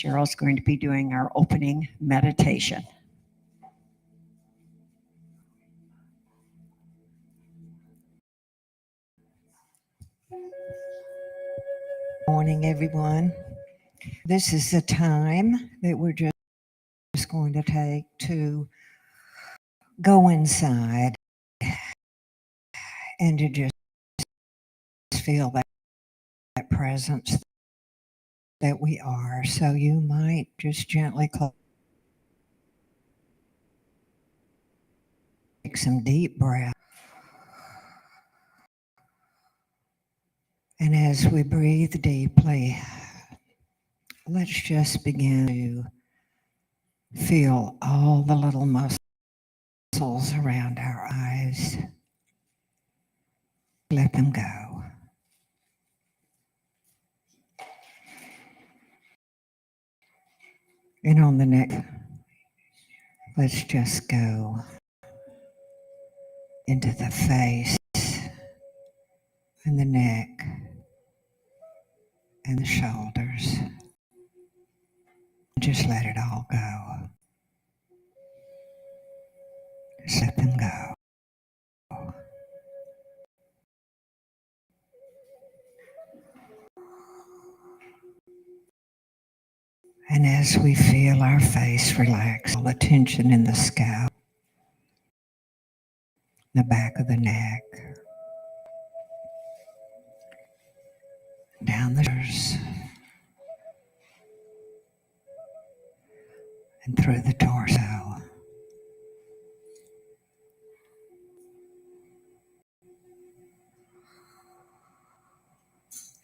Cheryl's going to be doing our opening meditation. Morning, everyone. This is the time that we're just going to take to go inside and to just feel that presence that we are. So you might just gently take some deep breath. And as we breathe deeply, let's just begin to feel all the little muscles around our eyes. Let them go. And on the next, let's just go into the face and the neck and the shoulders. Just let it all go. Just let them go. And as we feel our face relax, all the tension in the scalp, the back of the neck, down the shoulders, and through the torso.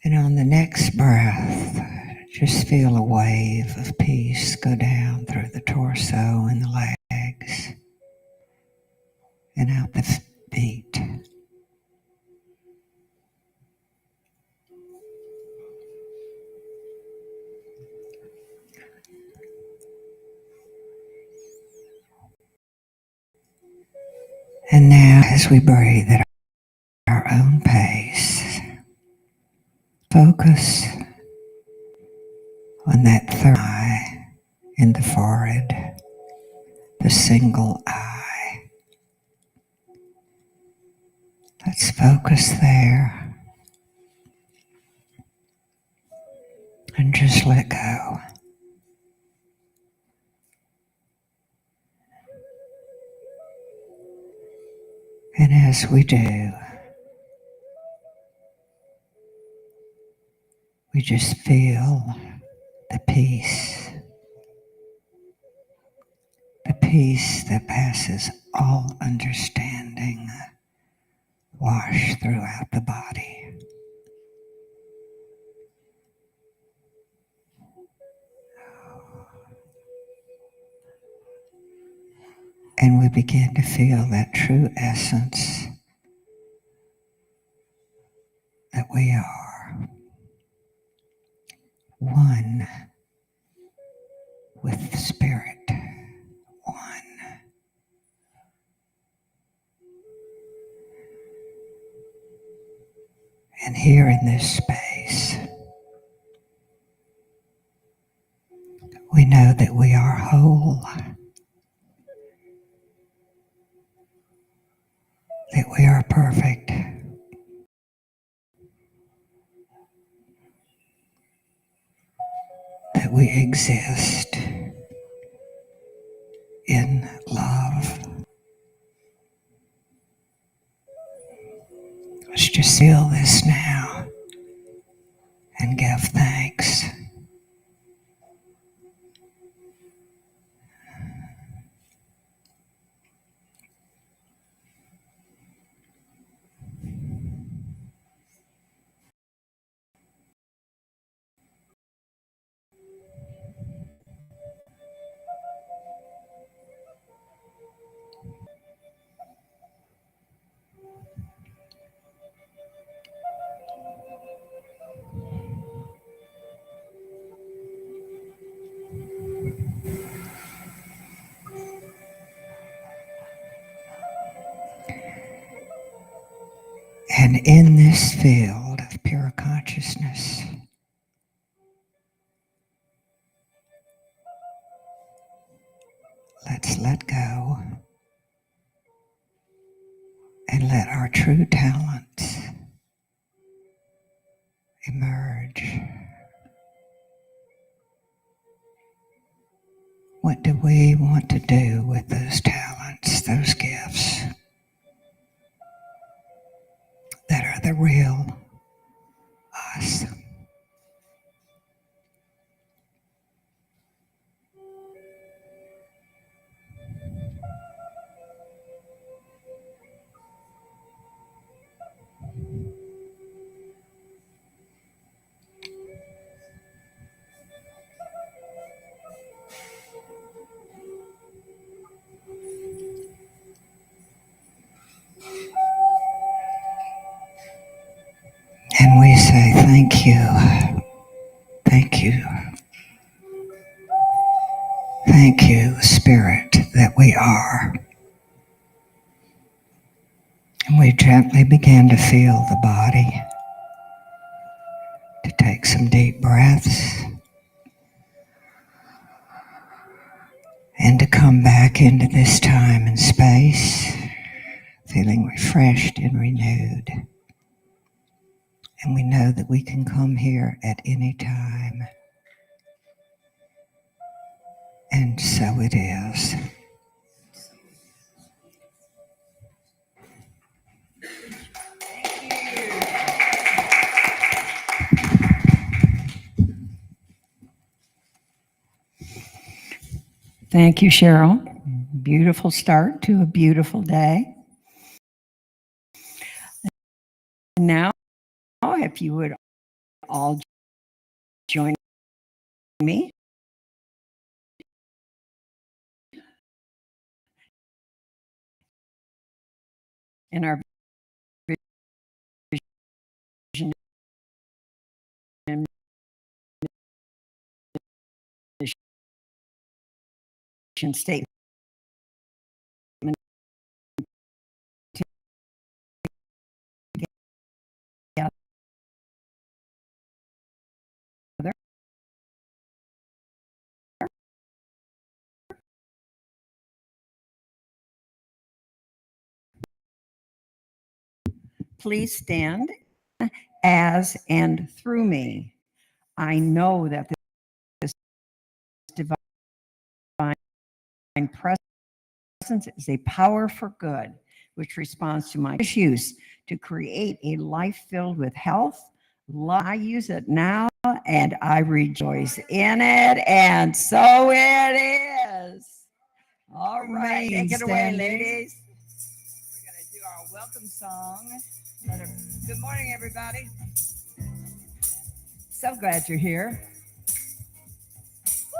And on the next breath, just feel a wave of peace go down through the torso and the legs and out the feet. And now as we breathe at our own pace, focus on that third eye in the forehead, the single eye. Let's focus there and just let go. And as we do, we just feel the peace that passes all understanding wash throughout the body. And we begin to feel that true essence that we are one with the Spirit, one. And here in this space, we know that we are whole, that we are perfect, that we exist in love. Let's just feel this now and give thanks. And in this field of pure consciousness, let's let go and let our true talents emerge. What do we want to do with those talents, those gifts that are the real us? And we say, thank you, thank you, thank you, Spirit that we are. And we gently begin to feel the body, to take some deep breaths, and to come back into this time and space, feeling refreshed and renewed. And we know that we can come here at any time. And so it is. Thank you, Cheryl. Beautiful start to a beautiful day. Now, if you would all join me in our vision and mission statement together. Please stand as and through me. I know that this divine presence is a power for good, which responds to my issues to create a life filled with health. I use it now and I rejoice in it, and so it is. All right, take it away, ladies. We're going to do our welcome song. Good morning, everybody. So glad you're here. Woo.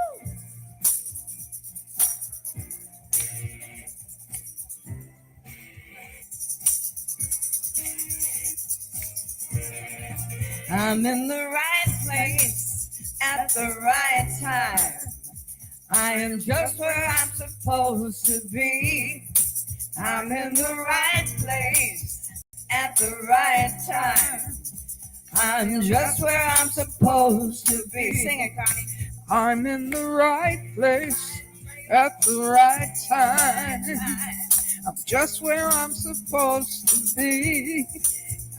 I'm in the right place at the right time. I am just where I'm supposed to be. I'm in the right place at the right time. I'm just where I'm supposed to be. Sing it, Connie. I'm in the right place at the right time. I'm just where I'm supposed to be.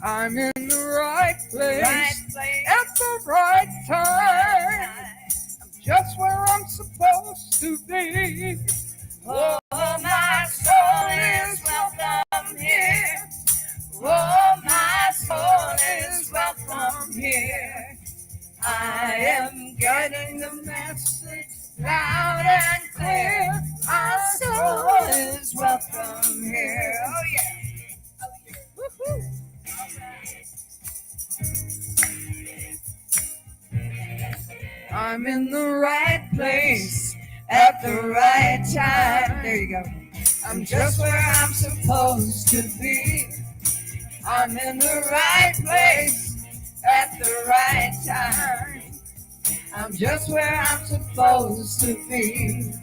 I'm in the right place at the right time. I'm just where I'm supposed to be. Oh, my soul is welcome here. Oh, my soul is welcome here. I am getting the message loud and clear. My soul is welcome here. Oh, yeah. Oh, yeah. Woo-hoo. I'm in the right place at the right time. There you go. I'm just where I'm supposed to be. I'm in the right place at the right time. I'm just where I'm supposed to be.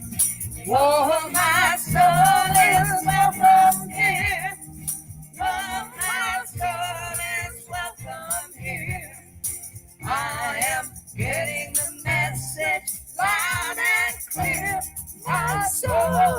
Oh, my soul is welcome here. Oh, my soul is welcome here. I am getting the message loud and clear. My soul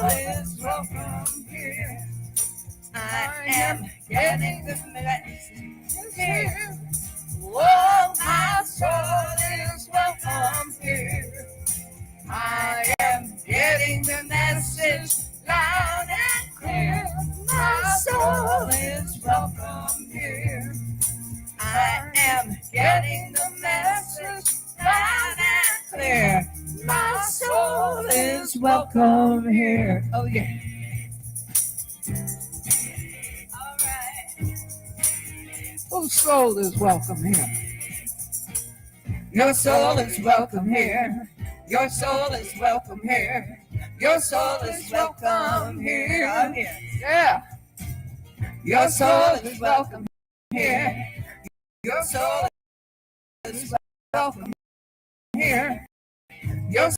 welcome here. Oh, yeah. Whose soul is welcome here? Your soul is welcome here. Your soul is welcome here. Your soul is welcome here. Yeah. Your soul is welcome here. Your soul is welcome here. Your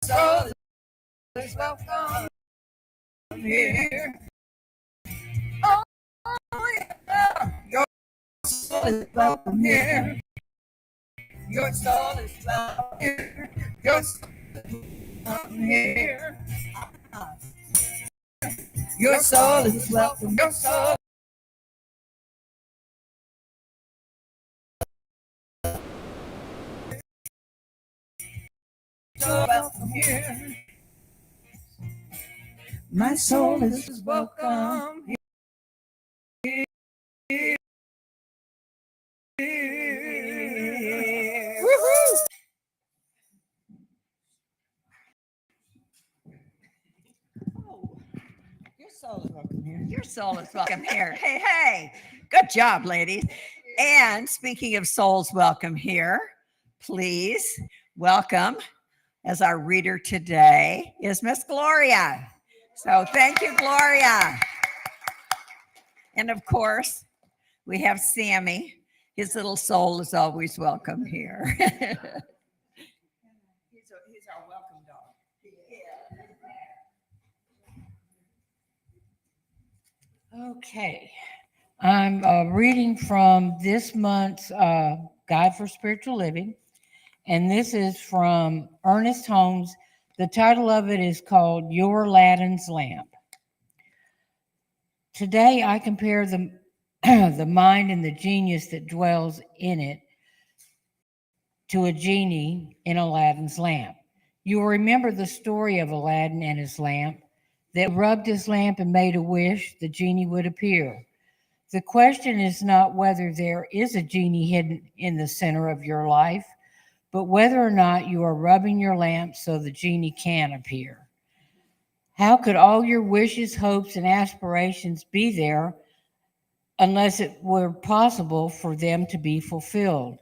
soul is welcome here. Oh, yeah. Your soul is welcome here. Your soul is welcome here. Your soul is welcome here. Your soul is welcome. Your soul. Welcome here. My soul is welcome here. Woo-hoo! Your soul is welcome here. Your soul is welcome here. Hey, hey. Good job, ladies. And speaking of souls welcome here, please welcome as our reader today is Miss Gloria. So thank you, Gloria. And of course, we have Sammy. His little soul is always welcome here. He's our welcome dog. Okay, I'm reading from this month's Guide for Spiritual Living, and this is from Ernest Holmes. The title of it is called Your Aladdin's Lamp. Today, I compare the mind and the genius that dwells in it to a genie in Aladdin's lamp. You will remember the story of Aladdin and his lamp. That rubbed his lamp and made a wish, the genie would appear. The question is not whether there is a genie hidden in the center of your life, but whether or not you are rubbing your lamp so the genie can appear. How could all your wishes, hopes, and aspirations be there unless it were possible for them to be fulfilled?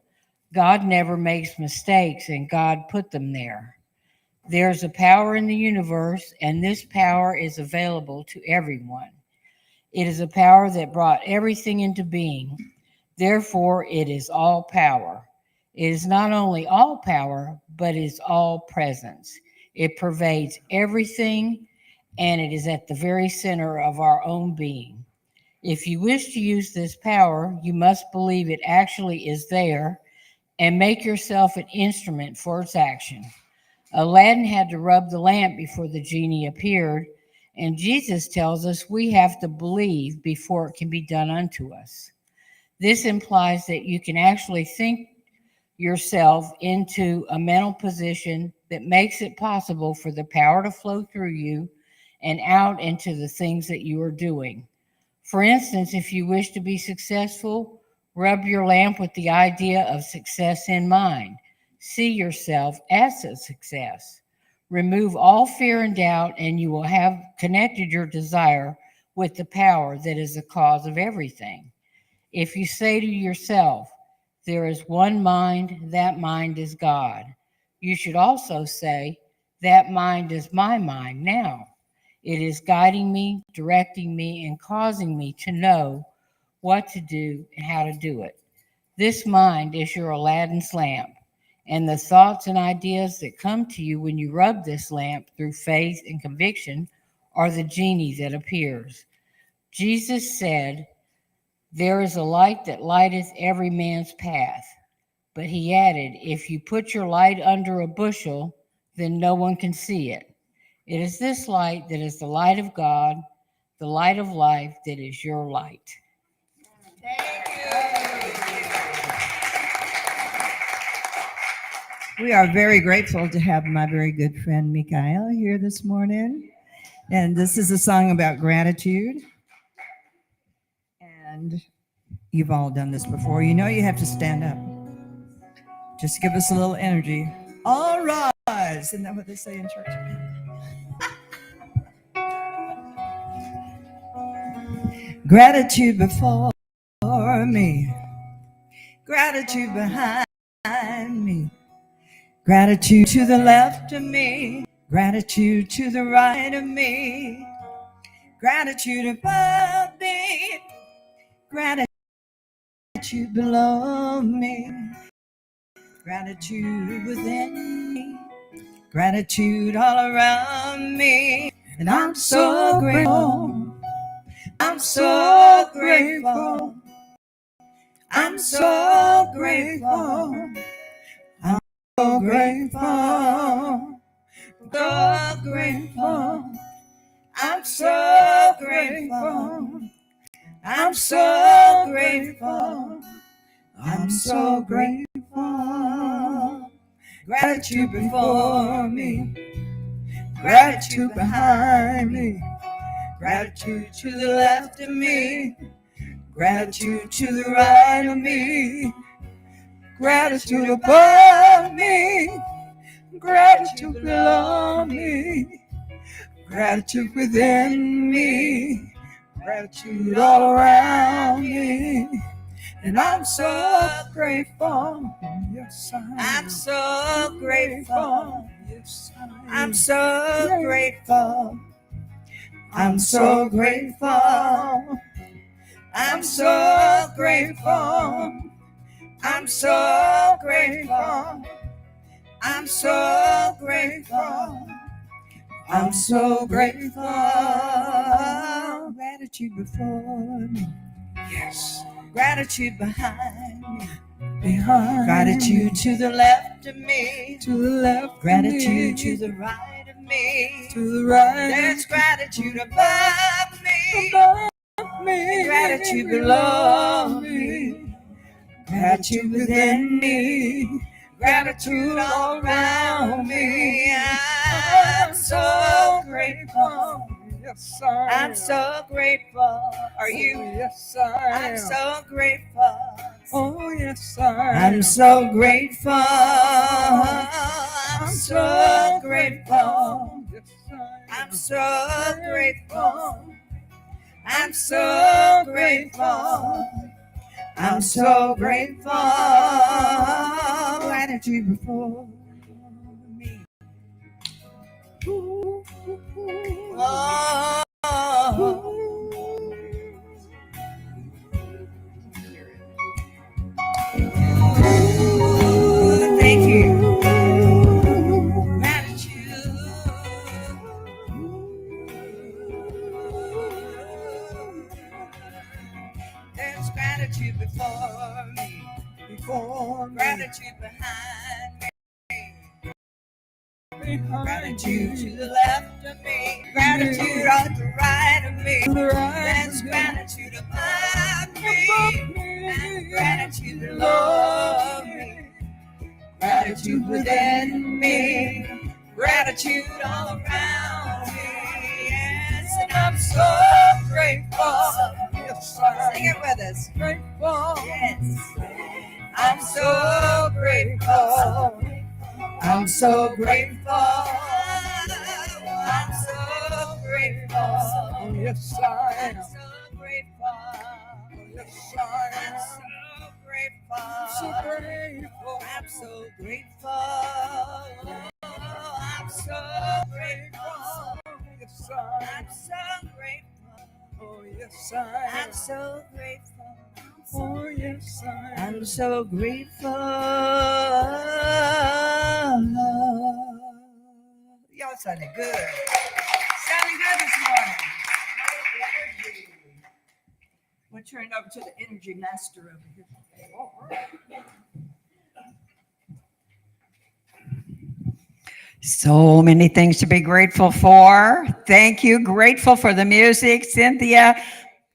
God never makes mistakes, and God put them there. There's a power in the universe, and this power is available to everyone. It is a power that brought everything into being. Therefore, it is all power. It is not only all power, but it is all presence. It pervades everything, and it is at the very center of our own being. If you wish to use this power, you must believe it actually is there and make yourself an instrument for its action. Aladdin had to rub the lamp before the genie appeared, and Jesus tells us we have to believe before it can be done unto us. This implies that you can actually think yourself into a mental position that makes it possible for the power to flow through you and out into the things that you are doing. For instance, if you wish to be successful, rub your lamp with the idea of success in mind. See yourself as a success. Remove all fear and doubt, and you will have connected your desire with the power that is the cause of everything. If you say to yourself, there is one mind, that mind is God, you should also say, that mind is my mind now. It is guiding me, directing me, and causing me to know what to do and how to do it. This mind is your Aladdin's lamp. And the thoughts and ideas that come to you when you rub this lamp through faith and conviction are the genie that appears. Jesus said, there is a light that lighteth every man's path. But he added, if you put your light under a bushel, then no one can see it. It is this light that is the light of God, the light of life that is your light. We are very grateful to have my very good friend Michaiel here this morning. And this is a song about gratitude. And you've all done this before. You know you have to stand up. Just give us a little energy. All rise. Isn't that what they say in church? Gratitude before me, gratitude behind me, gratitude to the left of me, gratitude to the right of me, gratitude above me, gratitude below me, gratitude within me, gratitude all around me. And I'm so grateful. I'm so grateful. I'm so grateful. I'm so grateful. So grateful. I'm so grateful. I'm so grateful. I'm so grateful. Gratitude before me, gratitude behind me, gratitude to the left of me, gratitude to the right of me, gratitude above me, gratitude below me, gratitude within me, gratitude all around me. And I'm so grateful. Yes, I'm so grateful. Yes, I'm so grateful. I'm so grateful. I'm so grateful. I'm so grateful. I'm so grateful. I'm so grateful. Gratitude before me. Yes. Gratitude behind me. Behind. Gratitude to the left of me. To the left. Gratitude to the right of me. To the right. There's gratitude above me. Above me. Gratitude below me. Gratitude within me. Gratitude all around me. I'm so grateful. Yes, I'm so grateful. Are you? Yes, I'm so grateful. Oh, yes, I'm so grateful. I'm so grateful. I'm so grateful. I'm so grateful. I'm so grateful. Gratitude before me. Ooh, oh, thank you. Gratitude. There's gratitude before me. Gratitude behind me. Gratitude to the left of me. Gratitude on the right of me. There's gratitude above me. And gratitude below me. Gratitude within me. Gratitude all around me. Yes, and I'm so grateful. Yes, sing it with us. Grateful. Yes. I'm so grateful. I'm so grateful. I'm so grateful. Yes, I am. I'm so grateful. Yes, I am. I'm so grateful. I'm so grateful. I'm so grateful. Yes, I am. I'm so grateful. Oh, yes, I am. I'm so grateful. Oh, yes, I'm so grateful. Y'all sounded good. Sounding good this morning. Energy. We'll turn it over to the energy master over here. So many things to be grateful for. Thank you. Grateful for the music, Cynthia.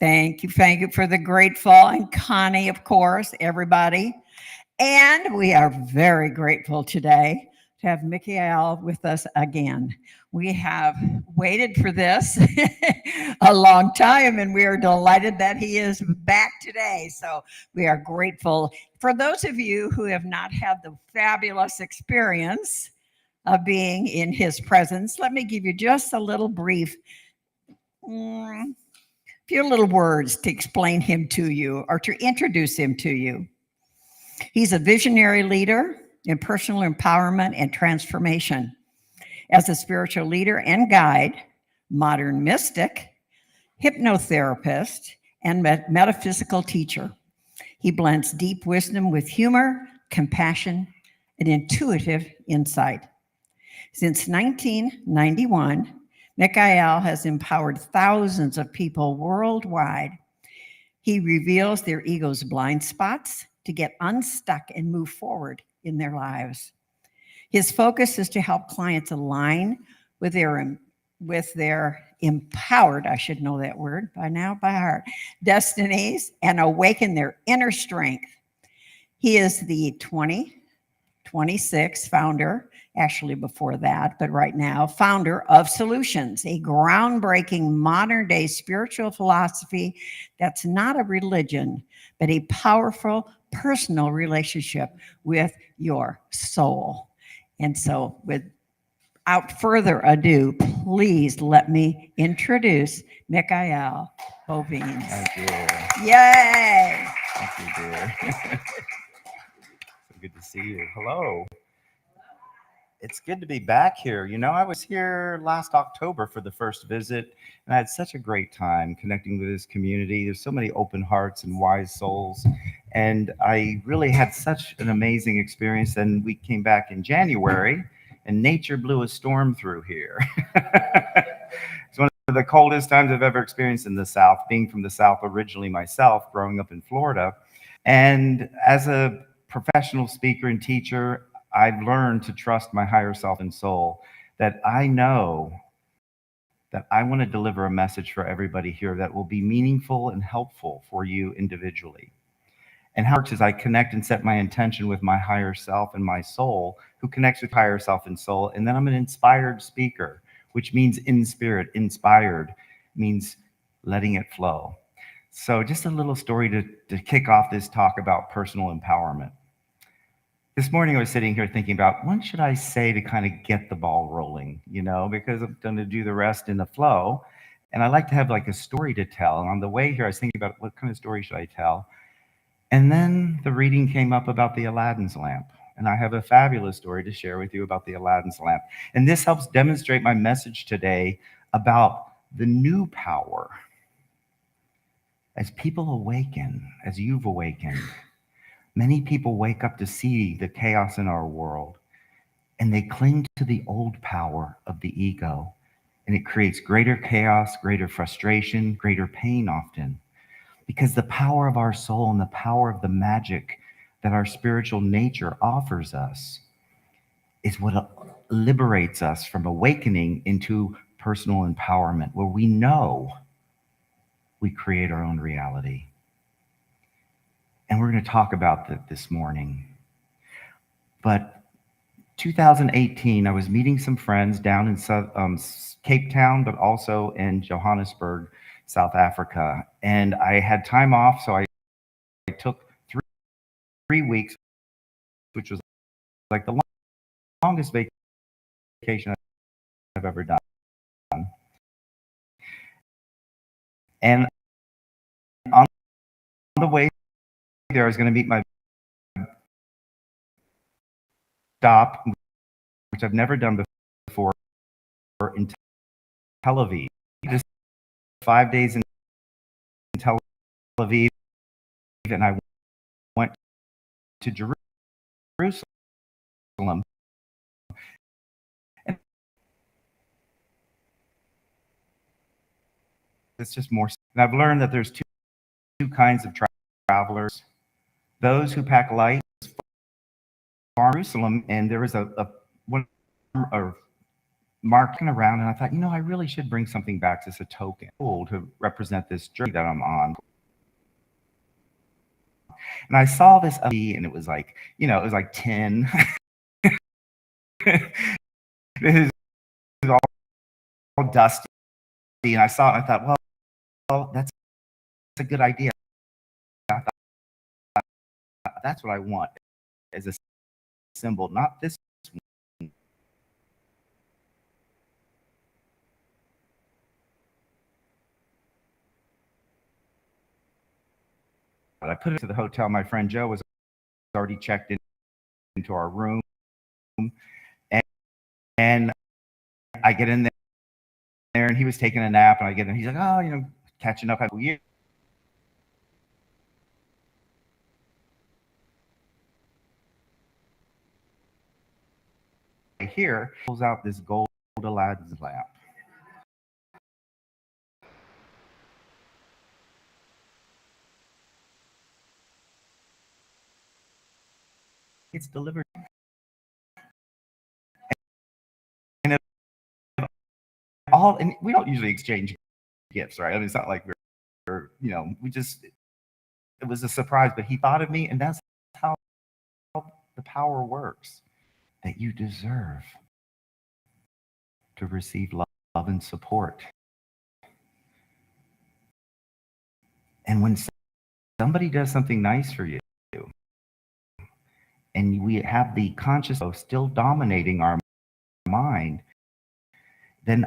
Thank you for the grateful, and Connie, of course, everybody. And we are very grateful today to have Michaiel with us again. We have waited for this a long time, and we are delighted that he is back today. So we are grateful. For those of you who have not had the fabulous experience of being in his presence, let me give you just a little brief, few little words to explain him to you or to introduce him to you. He's a visionary leader in personal empowerment and transformation. As a spiritual leader and guide, modern mystic, hypnotherapist, and metaphysical teacher, he blends deep wisdom with humor, compassion, and intuitive insight. Since 1991, Michaiel has empowered thousands of people worldwide. He reveals their ego's blind spots to get unstuck and move forward in their lives. His focus is to help clients align with their empowered, I should know that word by now by heart, destinies and awaken their inner strength. He is the 2026 founder, actually before that, but right now, founder of Solutions, a groundbreaking modern day spiritual philosophy that's not a religion, but a powerful personal relationship with your soul. And so without further ado, please let me introduce Michaiel Bovenes. Thank you. Yay! Thank you, dear. So good to see you. Hello. It's good to be back here. You know, I was here last October for the first visit, and I had such a great time connecting with this community. There's so many open hearts and wise souls, and I really had such an amazing experience. And we came back in January, and nature blew a storm through here. It's one of the coldest times I've ever experienced in the South, being from the South originally myself, growing up in Florida. And as a professional speaker and teacher, I've learned to trust my higher self and soul, that I know that I want to deliver a message for everybody here that will be meaningful and helpful for you individually. And how it works is I connect and set my intention with my higher self and my soul, who connects with higher self and soul. And then I'm an inspired speaker, which means in spirit. Inspired means letting it flow. So just a little story to kick off this talk about personal empowerment. This morning I was sitting here thinking about what should I say to kind of get the ball rolling, you know, because I'm going to do the rest in the flow. And I like to have like a story to tell. And on the way here, I was thinking about what kind of story should I tell? And then the reading came up about the Aladdin's lamp. And I have a fabulous story to share with you about the Aladdin's lamp. And this helps demonstrate my message today about the new power. As people awaken, as you've awakened, many people wake up to see the chaos in our world, and they cling to the old power of the ego, and it creates greater chaos, greater frustration, greater pain often, because the power of our soul and the power of the magic that our spiritual nature offers us is what liberates us from awakening into personal empowerment, where we know we create our own reality. And we're going to talk about that this morning. But 2018, I was meeting some friends down in Cape Town, but also in Johannesburg, South Africa. And I had time off, so I took three weeks, which was like the longest vacation I've ever done. And on the way there, I was going to meet my stop, which I've never done before, in Tel Aviv. Just 5 days in Tel Aviv, and I went to Jerusalem. And it's just more. And I've learned that there's two kinds of travelers: those who pack light, Jerusalem, and there was a marking around, and I thought, you know, I really should bring something back as a token to represent this journey that I'm on. And I saw this, and it was like, you know, it was like 10. This is all dusty, and I saw it, and I thought, well, that's a good idea. I thought, that's what I want as a symbol, not this one, I put it to the hotel. My friend Joe was already checked into our room. And I get in there and he was taking a nap, and I get in, he's like, oh, catching up. Here, pulls out this gold Aladdin's lamp. It's delivered. And and we don't usually exchange gifts, right? I mean, it's not like we're it was a surprise, but he thought of me, and that's how the power works, that you deserve to receive love and support. And when somebody does something nice for you, and we have the consciousness still dominating our mind, then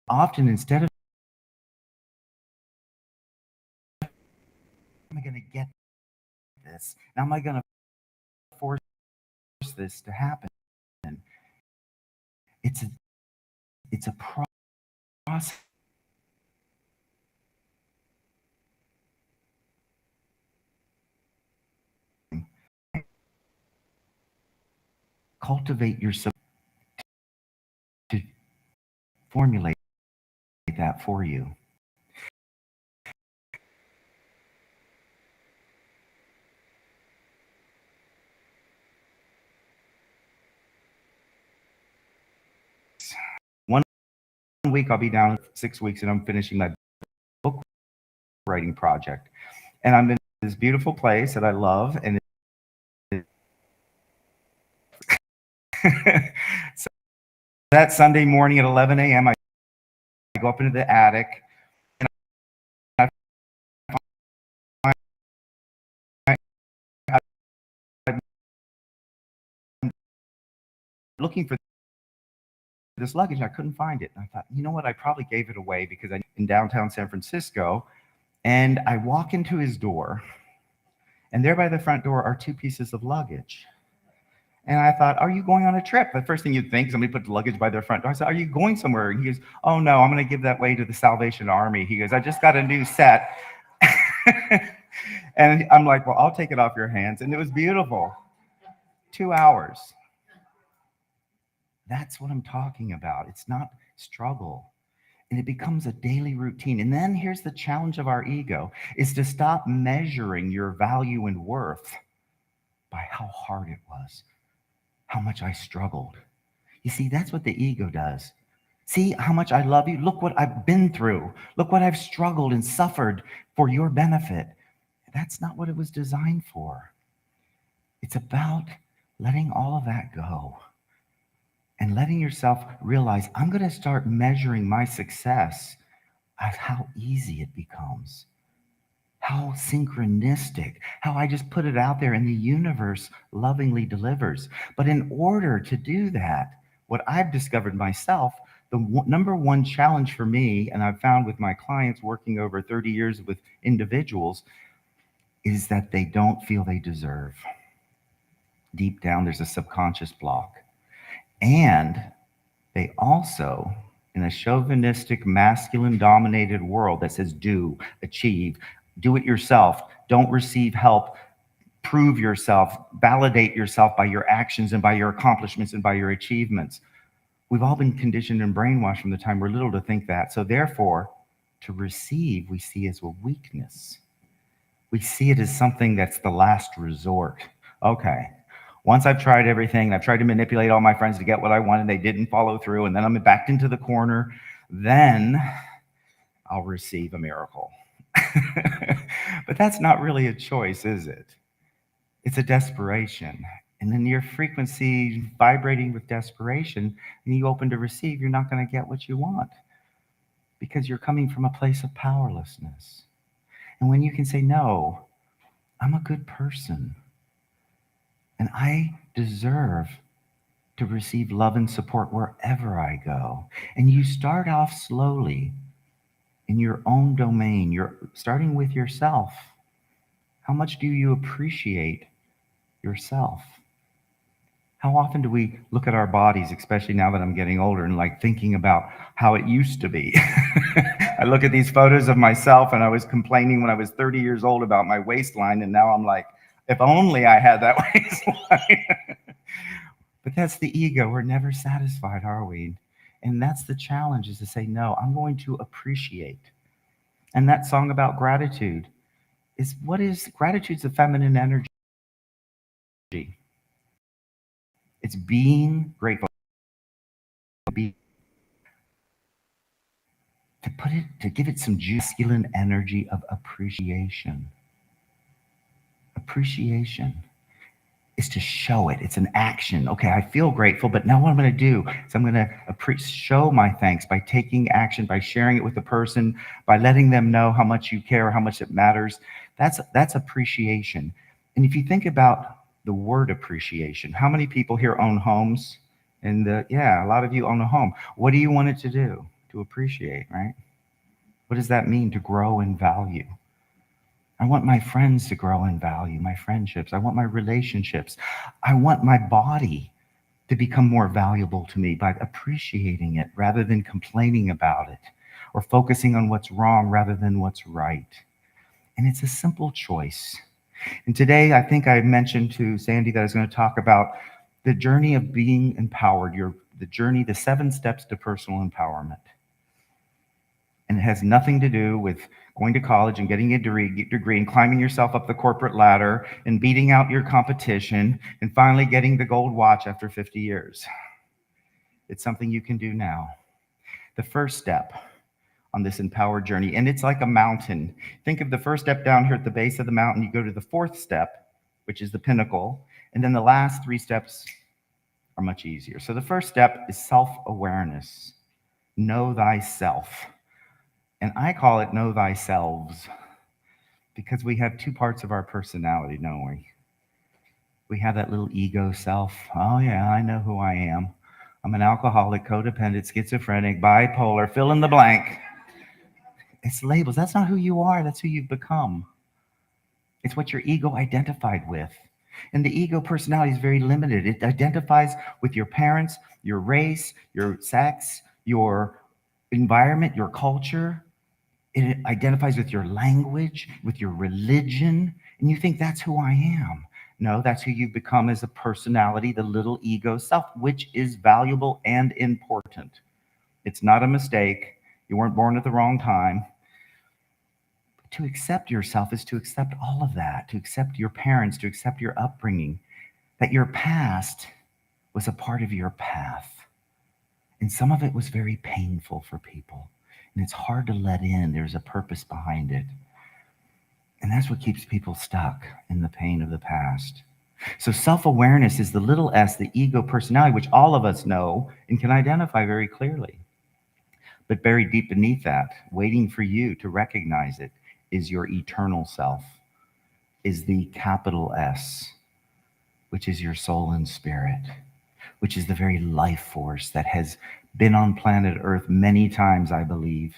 often instead of, am I going to get this? Now am I going to force this to happen? It's a process. Cultivate yourself to formulate that for you. One week I'll be down 6 weeks, and I'm finishing my book writing project. And I'm in this beautiful place that I love, and so that Sunday morning at 11 a.m., I go up into the attic, and I'm looking for this luggage. I couldn't find it. And I thought, you know what? I probably gave it away because I'm in downtown San Francisco. And I walk into his door, and there by the front door are 2 pieces of luggage. And I thought, are you going on a trip? The first thing you'd think, somebody put the luggage by their front door. I said, are you going somewhere? And he goes, oh no, I'm going to give that way to the Salvation Army. He goes, I just got a new set. And I'm like, well, I'll take it off your hands. And it was beautiful. 2 hours. That's what I'm talking about. It's not struggle. And it becomes a daily routine. And then here's the challenge of our ego, is to stop measuring your value and worth by how hard it was, how much I struggled. You see, that's what the ego does. See how much I love you? Look what I've been through. Look what I've struggled and suffered for your benefit. That's not what it was designed for. It's about letting all of that go and letting yourself realize, I'm going to start measuring my success of how easy it becomes, how synchronistic, how I just put it out there and the universe lovingly delivers. But in order to do that, what I've discovered myself, the number one challenge for me, and I've found with my clients working over 30 years with individuals, is that they don't feel they deserve. Deep down, there's a subconscious block. And they also, in a chauvinistic, masculine-dominated world that says do, achieve, do it yourself, don't receive help, prove yourself, validate yourself by your actions and by your accomplishments and by your achievements. We've all been conditioned and brainwashed from the time we're little to think that. So therefore, to receive, we see as a weakness. We see it as something that's the last resort. Okay, once I've tried everything, I've tried to manipulate all my friends to get what I want, and they didn't follow through, and then I'm backed into the corner, then I'll receive a miracle. But that's not really a choice, is it? It's a desperation. And then your frequency vibrating with desperation, and you open to receive, you're not going to get what you want because you're coming from a place of powerlessness. And when you can say, no, I'm a good person, and I deserve to receive love and support wherever I go. And you start off slowly in your own domain. You're starting with yourself. How much do you appreciate yourself? How often do we look at our bodies, especially now that I'm getting older, and like thinking about how it used to be? I look at these photos of myself, and I was complaining when I was 30 years old about my waistline, and now I'm like, if only I had that waistline. But that's the ego. We're never satisfied, are we? And that's the challenge, is to say, no, I'm going to appreciate. And that song about gratitude is, what is gratitude's a feminine energy. It's being grateful. To give it some masculine energy of appreciation. Appreciation is to show it. It's an action. Okay, I feel grateful, but now what I'm going to do is I'm going to show my thanks by taking action, by sharing it with the person, by letting them know how much you care, how much it matters. That's appreciation. And if you think about the word appreciation, how many people here own homes? And yeah, a lot of you own a home. What do you want it to do? To appreciate, right? What does that mean? To grow in value. I want my friends to grow in value, my friendships. I want my relationships. I want my body to become more valuable to me by appreciating it rather than complaining about it, or focusing on what's wrong rather than what's right. And it's a simple choice. And today, I think I mentioned to Sandy that I was going to talk about the journey of being empowered, the 7 steps to personal empowerment. And it has nothing to do with going to college and getting a degree and climbing yourself up the corporate ladder and beating out your competition and finally getting the gold watch after 50 years. It's something you can do now. The first step on this empowered journey, and it's like a mountain. Think of the first step down here at the base of the mountain. You go to the 4th step, which is the pinnacle, and then the last 3 steps are much easier. So the first step is self-awareness. Know thyself. And I call it know thyselves, because we have 2 parts of our personality, don't we? We have that little ego self. Oh yeah, I know who I am. I'm an alcoholic, codependent, schizophrenic, bipolar, fill in the blank. It's labels. That's not who you are. That's who you've become. It's what your ego identified with. And the ego personality is very limited. It identifies with your parents, your race, your sex, your environment, your culture. It identifies with your language, with your religion, and you think that's who I am. No, that's who you've become as a personality, the little ego self, which is valuable and important. It's not a mistake. You weren't born at the wrong time. But to accept yourself is to accept all of that, to accept your parents, to accept your upbringing, that your past was a part of your path. And some of it was very painful for people. And it's hard to let in. There's a purpose behind it. And that's what keeps people stuck in the pain of the past. So self-awareness is the little s, the ego personality, which all of us know and can identify very clearly. But buried deep beneath that, waiting for you to recognize it, is your eternal self, is the capital S, which is your soul and spirit, which is the very life force that has been on planet Earth many times, I believe,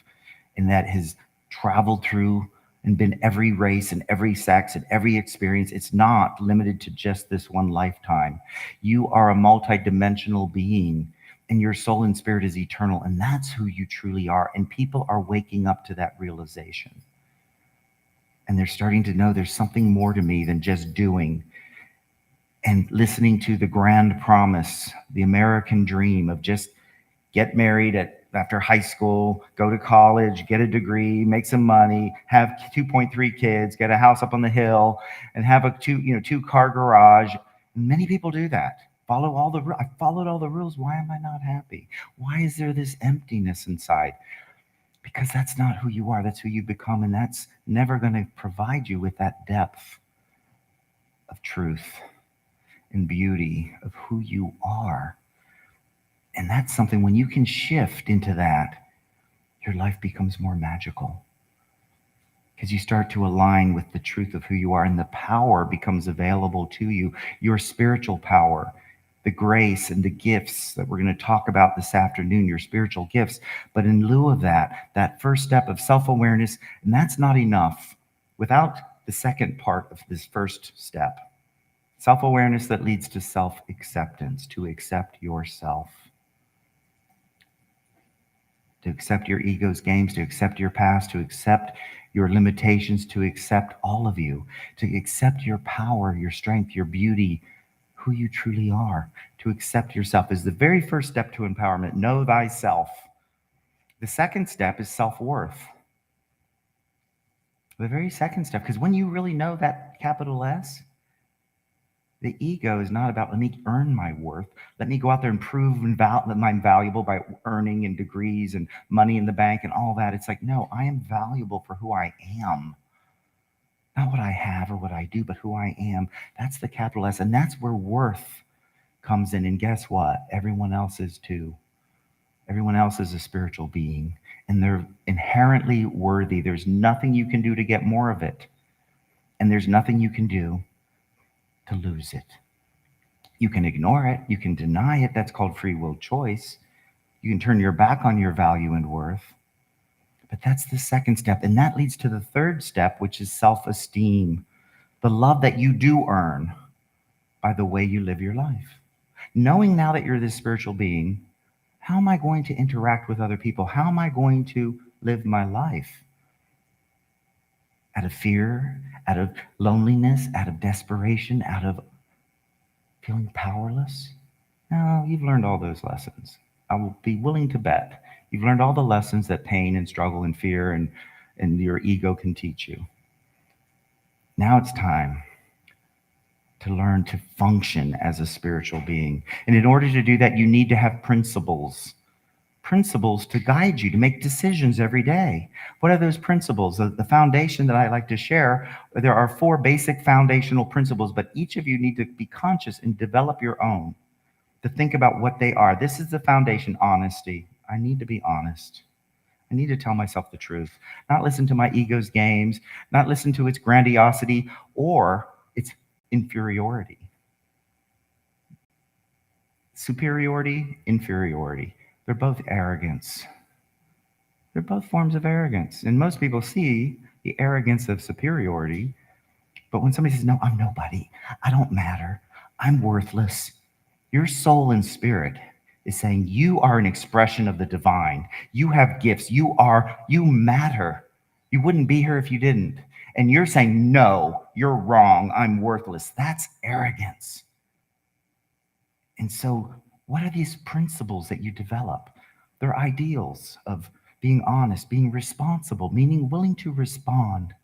and that has traveled through and been every race and every sex and every experience. It's not limited to just this one lifetime. You are a multidimensional being, and your soul and spirit is eternal, and that's who you truly are. And people are waking up to that realization. And they're starting to know there's something more to me than just doing and listening to the grand promise, the American dream of just get married after high school, go to college, get a degree, make some money, have 2.3 kids, get a house up on the hill, and have a 2-car garage. And many people do that. I followed all the rules. Why am I not happy? Why is there this emptiness inside? Because that's not who you are. That's who you become, and that's never going to provide you with that depth of truth and beauty of who you are. And that's something, when you can shift into that, your life becomes more magical, because you start to align with the truth of who you are, and the power becomes available to you, your spiritual power, the grace and the gifts that we're going to talk about this afternoon, your spiritual gifts. But in lieu of that first step of self-awareness, and that's not enough. Without the second part of this first step. Self-awareness that leads to self-acceptance, to accept yourself. To accept your ego's games, to accept your past, to accept your limitations, to accept all of you, to accept your power, your strength, your beauty, who you truly are. To accept yourself is the very first step to empowerment. Know thyself. The second step is self-worth. The very second step, because when you really know that capital S, the ego is not about, let me earn my worth. Let me go out there and prove that I'm valuable by earning and degrees and money in the bank and all that. It's like, no, I am valuable for who I am. Not what I have or what I do, but who I am. That's the capital S. And that's where worth comes in. And guess what? Everyone else is too. Everyone else is a spiritual being. And they're inherently worthy. There's nothing you can do to get more of it. And there's nothing you can do to lose it. You can ignore it. You can deny it. That's called free will choice. You can turn your back on your value and worth. But that's the second step. And that leads to the third step, which is self-esteem. The love that you do earn by the way you live your life. Knowing now that you're this spiritual being, how am I going to interact with other people? How am I going to live my life? Out of fear, out of loneliness, out of desperation, out of feeling powerless? No, you've learned all those lessons. I will be willing to bet you've learned all the lessons that pain and struggle and fear and your ego can teach you. Now it's time to learn to function as a spiritual being. And in order to do that, you need to have principles to guide you, to make decisions every day. What are those principles? The foundation that I like to share, there are 4 basic foundational principles, but each of you need to be conscious and develop your own, to think about what they are. This is the foundation: honesty. I need to be honest. I need to tell myself the truth, not listen to my ego's games, not listen to its grandiosity or its inferiority. Superiority, inferiority. They're both arrogance. They're both forms of arrogance. And most people see the arrogance of superiority, but when somebody says, no, I'm nobody, I don't matter, I'm worthless, your soul and spirit is saying you are an expression of the divine. You have gifts. You matter. You wouldn't be here if you didn't. And you're saying, no, you're wrong, I'm worthless. That's arrogance. And so what are these principles that you develop? They're ideals of being honest, being responsible, meaning willing to respond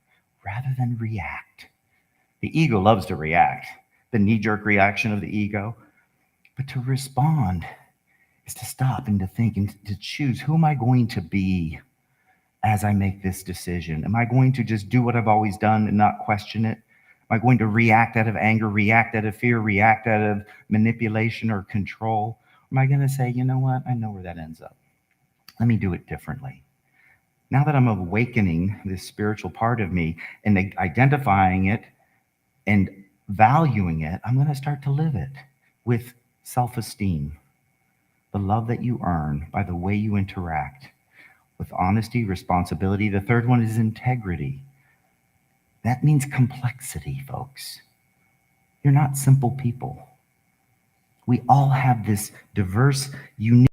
rather than react. The ego loves to react, the knee-jerk reaction of the ego. But to respond is to stop and to think and to choose, who am I going to be as I make this decision? Am I going to just do what I've always done and not question it? Am I going to react out of anger, react out of fear, react out of manipulation or control? Am I going to say, you know what? I know where that ends up. Let me do it differently. Now that I'm awakening this spiritual part of me and identifying it and valuing it, I'm going to start to live it with self-esteem, the love that you earn by the way you interact, with honesty, responsibility. The third one is integrity. That means complexity, folks. You're not simple people. We all have this diverse, unique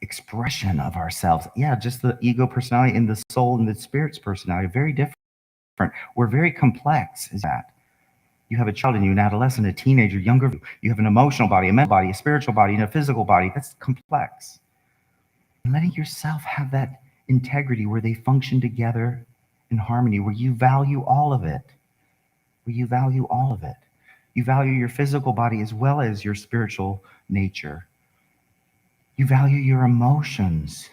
expression of ourselves. Yeah, just the ego personality and the soul and the spirit's personality are very different. We're very complex, is that. You have a child in you, an adolescent, a teenager, younger. You have an emotional body, a mental body, a spiritual body, and a physical body. That's complex. And letting yourself have that integrity where they function together in harmony, where you value all of it. Where you value all of it. You value your physical body as well as your spiritual nature. You value your emotions.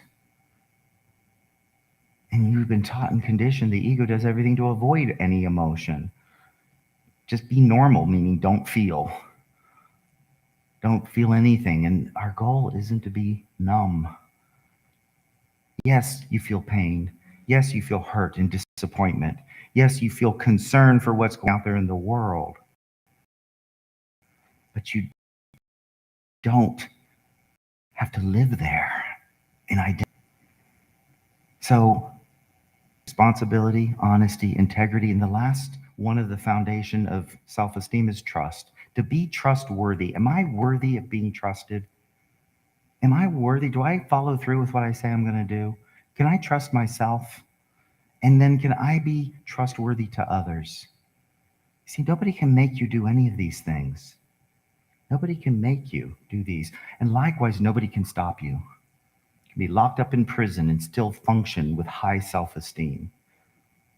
And you've been taught and conditioned, the ego does everything to avoid any emotion. Just be normal, meaning don't feel. Don't feel anything. And our goal isn't to be numb. Yes, you feel pain. Yes, you feel hurt and disappointment. Yes, you feel concern for what's going on out there in the world. But you don't have to live there in identity. So responsibility, honesty, integrity, and the last one of the foundation of self-esteem is trust. To be trustworthy. Am I worthy of being trusted? Am I worthy? Do I follow through with what I say I'm going to do? Can I trust myself? And then can I be trustworthy to others? See, nobody can make you do any of these things. Nobody can make you do these. And likewise, nobody can stop you. You can be locked up in prison and still function with high self-esteem.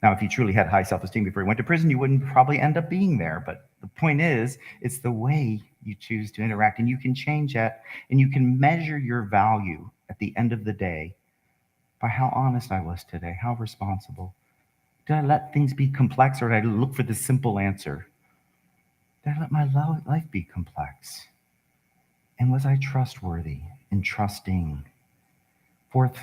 Now, if you truly had high self-esteem before you went to prison, you wouldn't probably end up being there. But the point is, it's the way you choose to interact, and you can change that, and you can measure your value at the end of the day by how honest I was today, how responsible. Did I let things be complex, or did I look for the simple answer? Did I let my life be complex? And was I trustworthy and trusting? Fourth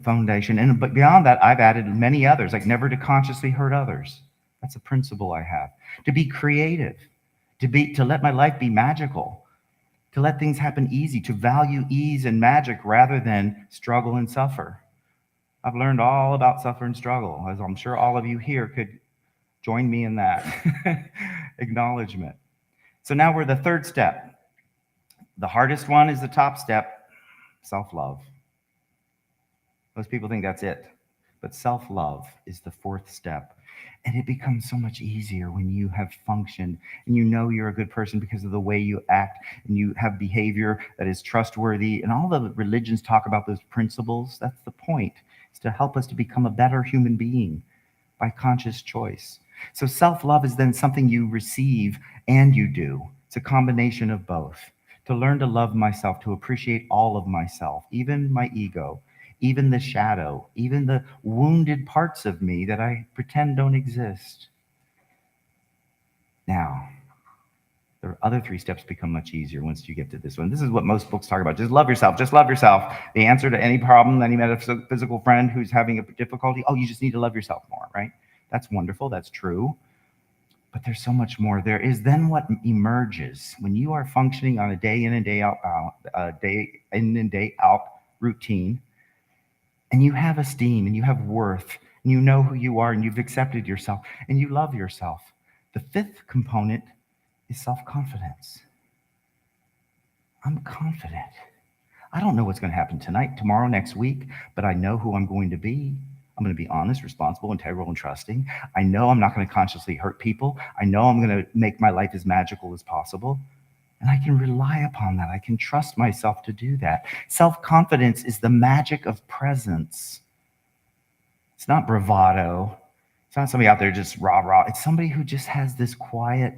foundation, but beyond that, I've added many others, like never to consciously hurt others. That's a principle I have. To be creative, to let my life be magical, to let things happen easy, to value ease and magic rather than struggle and suffer. I've learned all about suffer and struggle, as I'm sure all of you here could join me in that acknowledgement. So now we're the third step. The hardest one is the top step, self-love. Most people think that's it, but self-love is the fourth step. And it becomes so much easier when you have functioned and you know you're a good person because of the way you act, and you have behavior that is trustworthy. And all the religions talk about those principles. That's the point, is to help us to become a better human being by conscious choice. So self-love is then something you receive and you do. It's a combination of both. To learn to love myself, to appreciate all of myself, even my ego, even the shadow, even the wounded parts of me that I pretend don't exist. Now, the other three steps become much easier once you get to this one. This is what most books talk about. Just love yourself. Just love yourself. The answer to any problem, any metaphysical friend who's having a difficulty, oh, you just need to love yourself more, right? That's wonderful. That's true. But there's so much more. There is then what emerges when you are functioning on a day in and day out routine, and you have esteem and you have worth and you know who you are and you've accepted yourself and you love yourself. The fifth component is self-confidence. I'm confident. I don't know what's going to happen tonight, tomorrow, next week, but I know who I'm going to be. I'm going to be honest, responsible, integral, and trusting. I know I'm not going to consciously hurt people. I know I'm going to make my life as magical as possible. And I can rely upon that. I can trust myself to do that. Self-confidence is the magic of presence. It's not bravado. It's not somebody out there just rah-rah. It's somebody who just has this quiet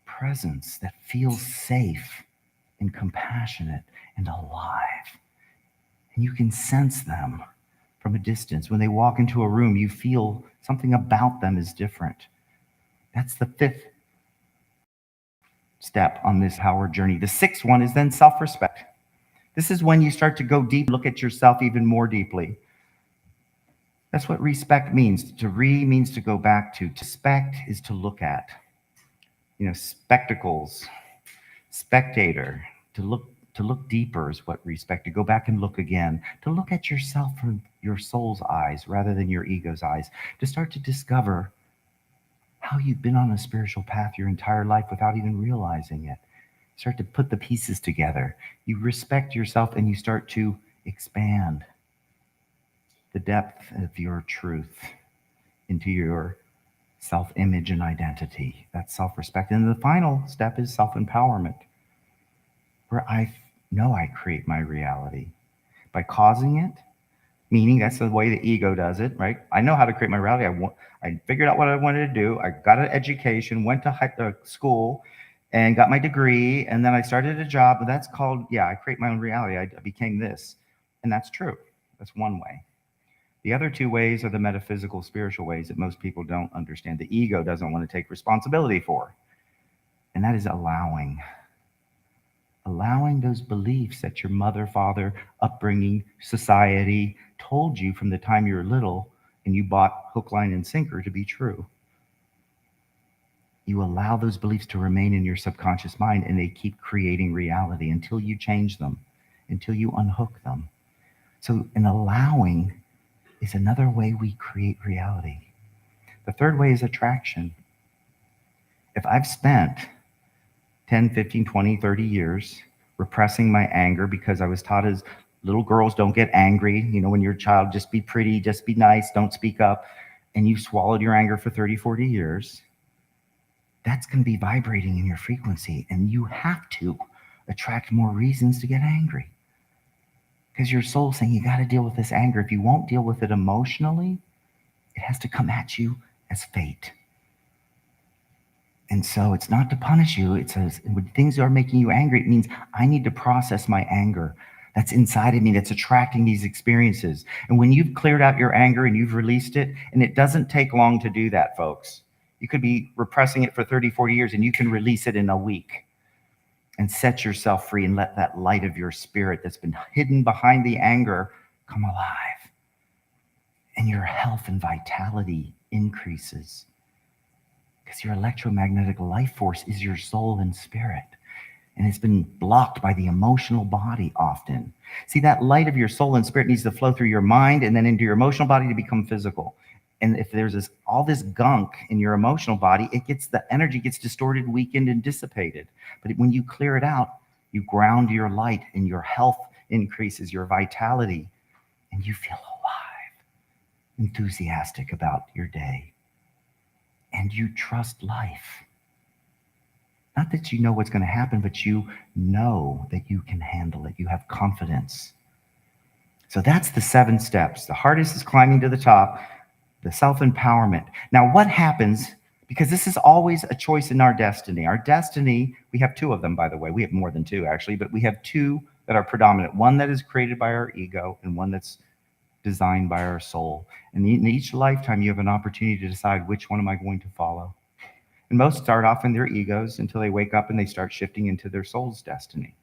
presence that feels safe and compassionate and alive. And you can sense them from a distance. When they walk into a room, you feel something about them is different. That's the fifth step on this power journey. The sixth one is then self-respect. This is when you start to go deep, look at yourself even more deeply. That's what respect means. To means to go back to. To spect is to look at. Spectacles, spectator. To look deeper is what respect. To go back and look again. To look at yourself from your soul's eyes rather than your ego's eyes. To start to discover how you've been on a spiritual path your entire life without even realizing it. Start to put the pieces together. You respect yourself and you start to expand the depth of your truth into your self-image and identity. That's self-respect. And the final step is self-empowerment, where I know I create my reality by causing it. Meaning that's the way the ego does it, right? I know how to create my reality. I figured out what I wanted to do. I got an education, went to school, and got my degree, and then I started a job. And that's called, I create my own reality. I became this, and that's true. That's one way. The other two ways are the metaphysical, spiritual ways that most people don't understand. The ego doesn't want to take responsibility for, and that is allowing those beliefs that your mother, father, upbringing, society told you from the time you were little and you bought hook, line, and sinker to be true. You allow those beliefs to remain in your subconscious mind, and they keep creating reality until you change them, until you unhook them. So in allowing, is another way we create reality. The third way is attraction. If I've spent 10, 15, 20, 30 years repressing my anger because I was taught as little girls don't get angry. You know, when you're a child, just be pretty, just be nice, don't speak up. And you swallowed your anger for 30, 40 years. That's going to be vibrating in your frequency. And you have to attract more reasons to get angry. Because your soul's saying you got to deal with this anger. If you won't deal with it emotionally, it has to come at you as fate. And so it's not to punish you. It says when things are making you angry, it means I need to process my anger that's inside of me that's attracting these experiences. And when you've cleared out your anger and you've released it, and it doesn't take long to do that, folks. You could be repressing it for 30, 40 years, and you can release it in a week and set yourself free and let that light of your spirit that's been hidden behind the anger come alive. And your health and vitality increases. Because your electromagnetic life force is your soul and spirit. And it's been blocked by the emotional body often. See, that light of your soul and spirit needs to flow through your mind and then into your emotional body to become physical. And if there's all this gunk in your emotional body, the energy gets distorted, weakened, and dissipated. But when you clear it out, you ground your light and your health increases, your vitality, and you feel alive, enthusiastic about your day. And you trust life. Not that you know what's going to happen, but you know that you can handle it. You have confidence. So that's the 7 steps. The hardest is climbing to the top, the self-empowerment. Now, what happens, because this is always a choice in our destiny. Our destiny, we have 2 of them, by the way. We have more than 2, actually, but we have 2 that are predominant. One that is created by our ego and one that's designed by our soul. And in each lifetime, you have an opportunity to decide which one am I going to follow. And most start off in their egos until they wake up and they start shifting into their soul's destiny.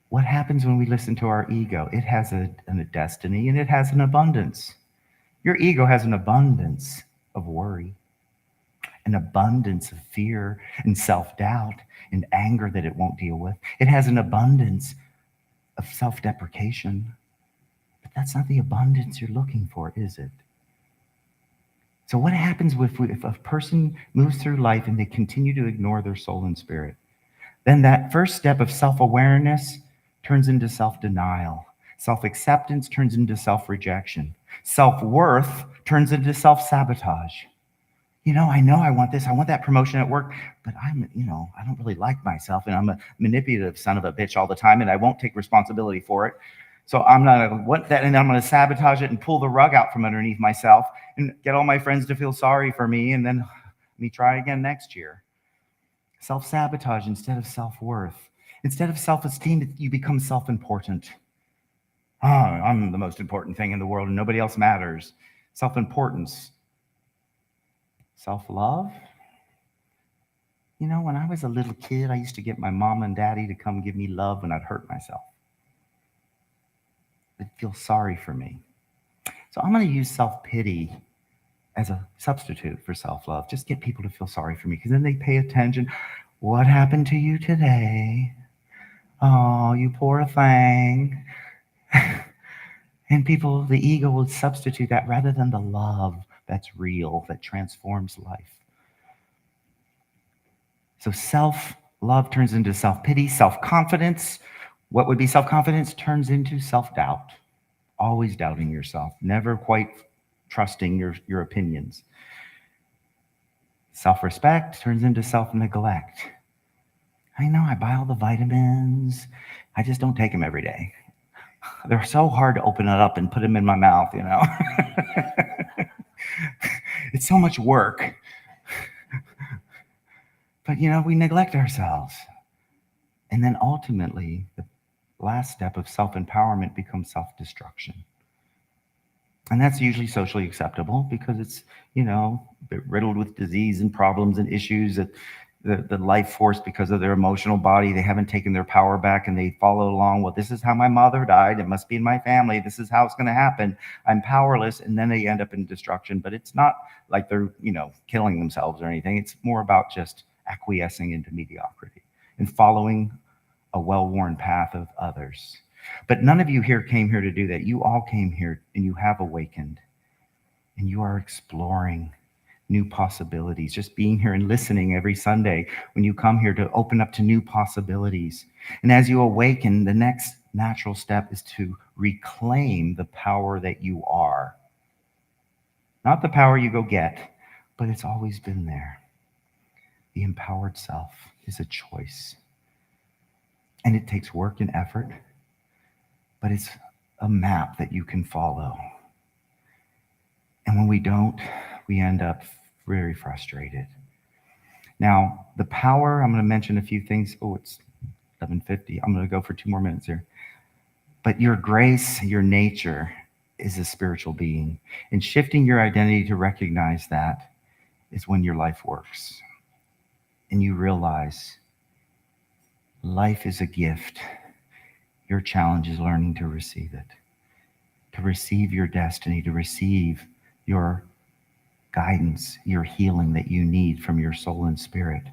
What happens when we listen to our ego? It has a destiny and it has an abundance. Your ego has an abundance of worry, an abundance of fear and self-doubt and anger that it won't deal with. It has an abundance of self-deprecation. But that's not the abundance you're looking for, is it? So what happens if a person moves through life and they continue to ignore their soul and spirit? Then that first step of self-awareness turns into self-denial. Self-acceptance turns into self-rejection. Self-worth turns into self-sabotage. You know I want this. I want that promotion at work, but I don't really like myself, and I'm a manipulative son of a bitch all the time, and I won't take responsibility for it. So I'm not going to want that, and I'm going to sabotage it and pull the rug out from underneath myself and get all my friends to feel sorry for me, and then let me try again next year. Self-sabotage instead of self-worth. Instead of self-esteem, you become self-important. Oh, I'm the most important thing in the world and nobody else matters. Self-importance. Self-love. You know, when I was a little kid, I used to get my mom and daddy to come give me love when I'd hurt myself. They'd feel sorry for me. So I'm going to use self-pity as a substitute for self-love. Just get people to feel sorry for me, because then they pay attention. What happened to you today? Oh, you poor thing. And people, the ego will substitute that rather than the love that's real, that transforms life. So self-love turns into self-pity, self-confidence. What would be self-confidence turns into self-doubt. Always doubting yourself, never quite trusting your opinions. Self-respect turns into self-neglect. I know I buy all the vitamins. I just don't take them every day. They're so hard to open it up and put them in my mouth, you know. It's so much work. But, you know, we neglect ourselves. And then ultimately, the last step of self-empowerment becomes self-destruction. And that's usually socially acceptable because it's, you know, riddled with disease and problems and issues that the life force, because of their emotional body, they haven't taken their power back and they follow along. Well, this is how my mother died. It must be in my family. This is how it's going to happen. I'm powerless. And then they end up in destruction. But it's not like they're, you know, killing themselves or anything. It's more about just acquiescing into mediocrity and following a well-worn path of others. But none of you here came here to do that. You all came here and you have awakened and you are exploring new possibilities. Just being here and listening every Sunday when you come here to open up to new possibilities. And as you awaken, the next natural step is to reclaim the power that you are. Not the power you go get, but it's always been there. The empowered self is a choice. And it takes work and effort, but it's a map that you can follow. And when we don't, we end up very frustrated. Now, the power, I'm going to mention a few things. Oh, it's 11:50. I'm going to go for 2 more minutes here. But your grace, your nature is a spiritual being. And shifting your identity to recognize that is when your life works. And you realize life is a gift. Your challenge is learning to receive it, to receive your destiny, to receive your guidance, your healing that you need from your soul and spirit.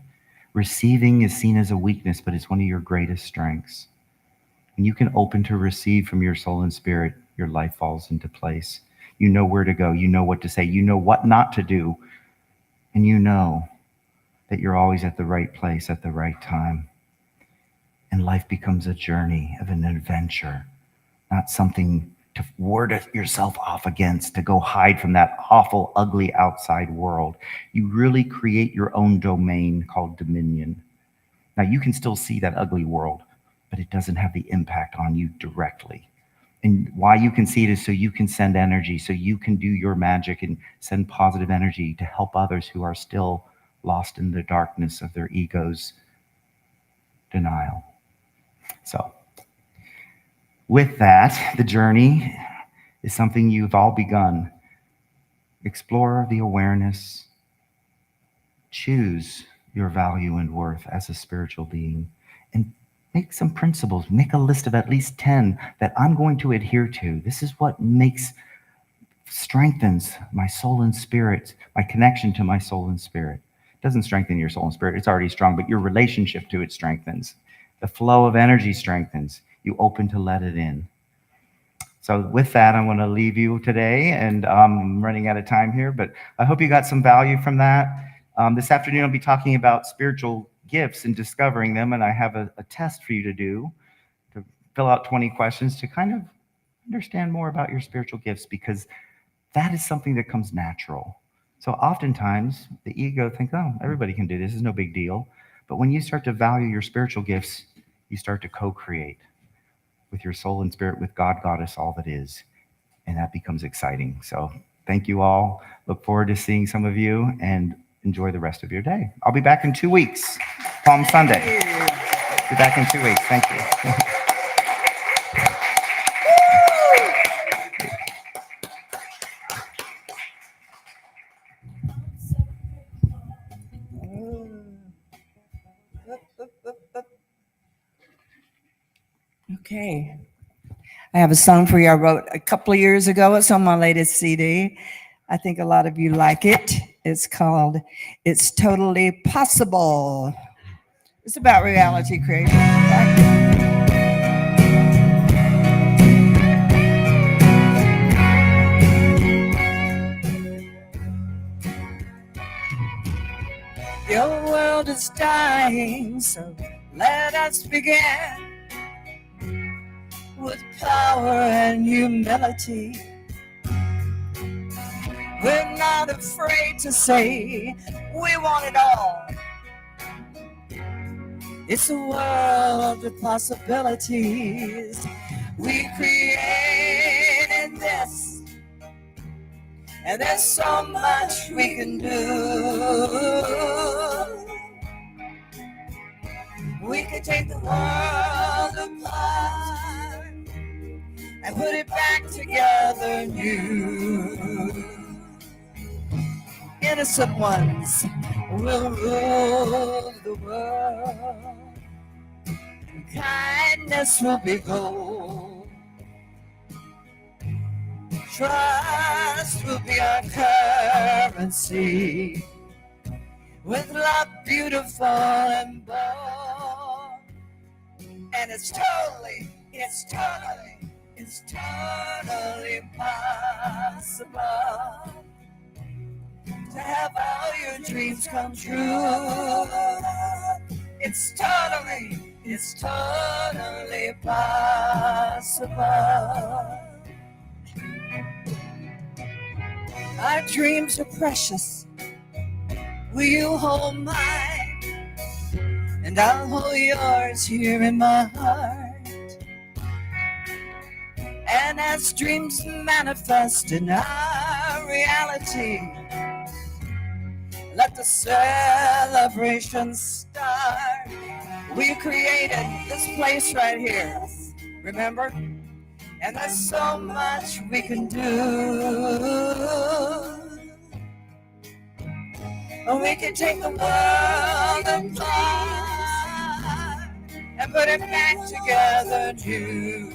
Receiving is seen as a weakness, but it's one of your greatest strengths. When you can open to receive from your soul and spirit, your life falls into place. You know where to go. You know what to say. You know what not to do. And you know that you're always at the right place at the right time. And life becomes a journey of an adventure, not something to ward yourself off against, to go hide from that awful, ugly outside world. You really create your own domain called dominion. Now, you can still see that ugly world, but it doesn't have the impact on you directly. And why you can see it is so you can send energy, so you can do your magic and send positive energy to help others who are still lost in the darkness of their ego's denial. So, with that, the journey is something you've all begun. Explore the awareness. Choose your value and worth as a spiritual being. And make some principles. Make a list of at least 10 that I'm going to adhere to. This is what strengthens my soul and spirit, my connection to my soul and spirit. It doesn't strengthen your soul and spirit. It's already strong, but your relationship to it strengthens. The flow of energy strengthens. You open to let it in. So with that, I want to leave you today, and I'm running out of time here, but I hope you got some value from that. This afternoon, I'll be talking about spiritual gifts and discovering them, and I have a test for you to do, to fill out 20 questions to kind of understand more about your spiritual gifts, because that is something that comes natural. So oftentimes, the ego thinks, oh, everybody can do this, it's no big deal. But when you start to value your spiritual gifts, you start to co-create with your soul and spirit, with God, Goddess, all that is. And that becomes exciting. So thank you all. Look forward to seeing some of you, and enjoy the rest of your day. I'll be back in 2 weeks, Palm Sunday. Be back in 2 weeks. Thank you. Okay. I have a song for you I wrote a couple of years ago. It's on my latest CD. I think a lot of you like it. It's called It's Totally Possible. It's about reality creation. Your world is dying, so let us begin with power and humility. We're not afraid to say we want it all. It's a world of possibilities. We created this, and there's so much we can do. We could take the world apart and put it back together new. Innocent ones will rule the world. Kindness will be gold. Trust will be our currency. With love beautiful and bold. And it's it's totally possible to have all your dreams come true. It's totally possible. Our dreams are precious. Will you hold mine? And I'll hold yours here in my heart. And as dreams manifest in our reality, let the celebration start. We created this place right here, remember? And there's so much we can do. We can take the world apart and put it back together new.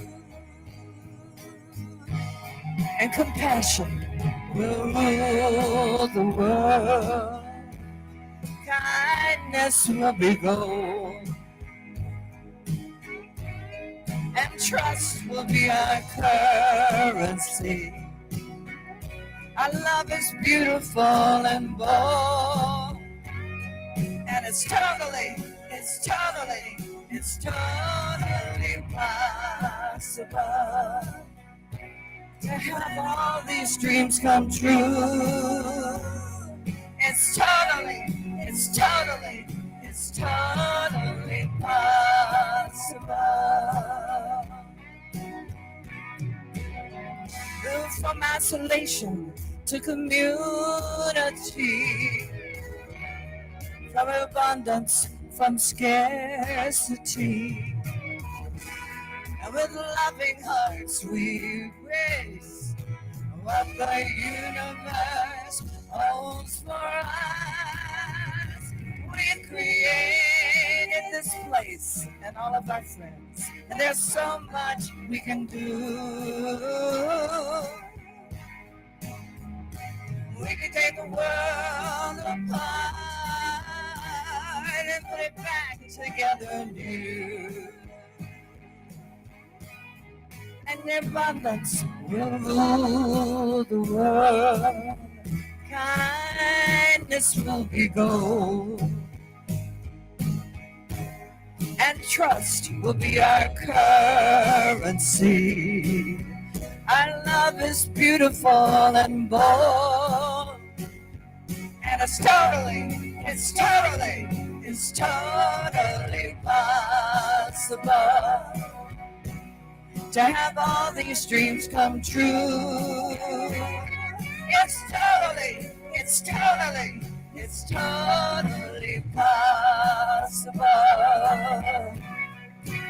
And compassion will rule the world. Kindness will be gold. And trust will be our currency. Our love is beautiful and bold. And it's totally possible to have all these dreams come true. It's totally possible. Move from isolation to community, from abundance, from scarcity. And with loving hearts we raise what the universe holds for us. We created this place and all of our friends, and there's so much we can do. We can take the world apart and put it back together new. And abundance will rule the world. Kindness will be gold. And trust will be our currency. Our love is beautiful and bold. And it's totally possible to have all these dreams come true. It's totally possible.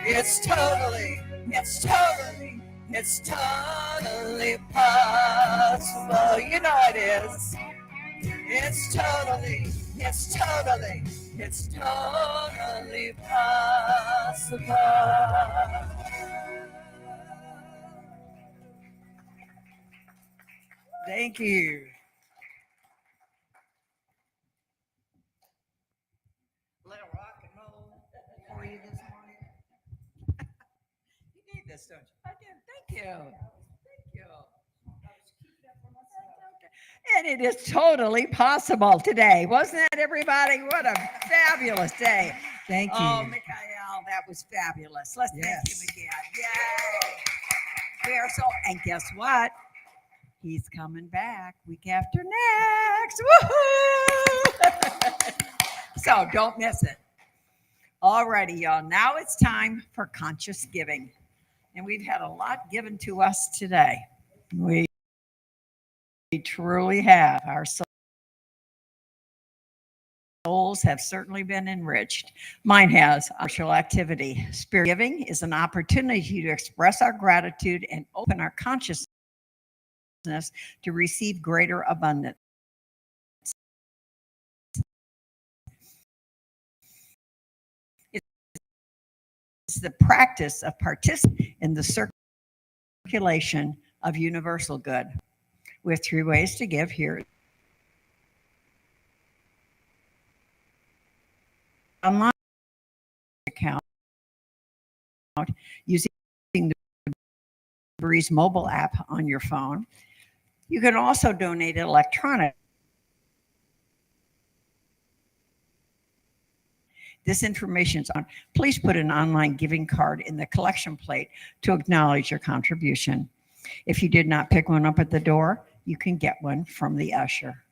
It's totally possible. You know it is. It's totally possible. Thank you. Little rock and roll for you this morning. You need this, don't you? I do. Thank you. And it is totally possible today, wasn't it, everybody? What a fabulous day. Thank you. Oh, Michaiel, that was fabulous. Let's thank him again. Yay. We are so, and guess what? He's coming back week after next. Woohoo! So don't miss it. All righty, y'all. Now it's time for conscious giving. And we've had a lot given to us today. We truly have. Our souls have certainly been enriched. Mine has. Social activity. Spirit giving is an opportunity to express our gratitude and open our consciousness to receive greater abundance. It's the practice of participating in the circulation of universal good. We have 3 ways to give here. Online account using the Breeze mobile app on your phone. You can also donate electronically. This information is on. Please put an online giving card in the collection plate to acknowledge your contribution. If you did not pick one up at the door, you can get one from the usher.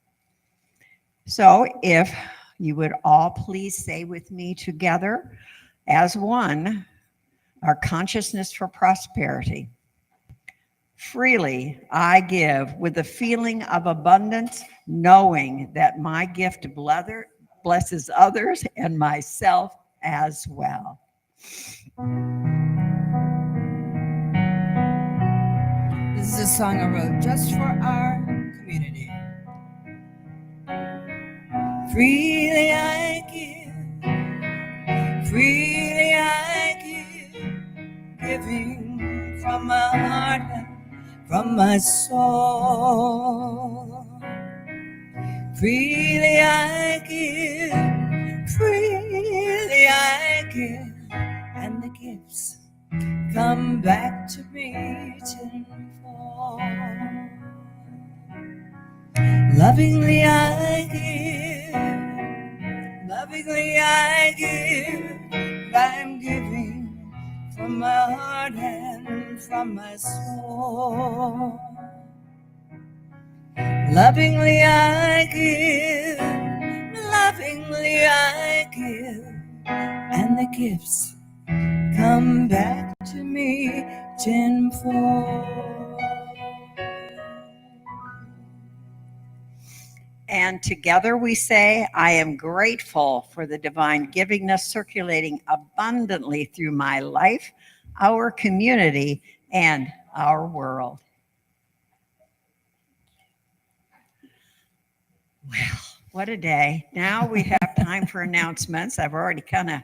So if you would all please say with me together as one, our consciousness for prosperity. Freely I give with the feeling of abundance, knowing that my gift blesses others and myself as well. This is a song I wrote just for our community. Freely I give, freely I give, giving from my heart and from my soul. Freely I give, freely I give, and the gifts come back to me tenfold. Lovingly I give, lovingly I give, I'm giving from my heart and from my soul. Lovingly I give, lovingly I give, and the gifts come back to me tenfold. And together we say, I am grateful for the divine givingness circulating abundantly through my life, our community, and our world. Well, what a day. Now we have time for announcements. I've already kind of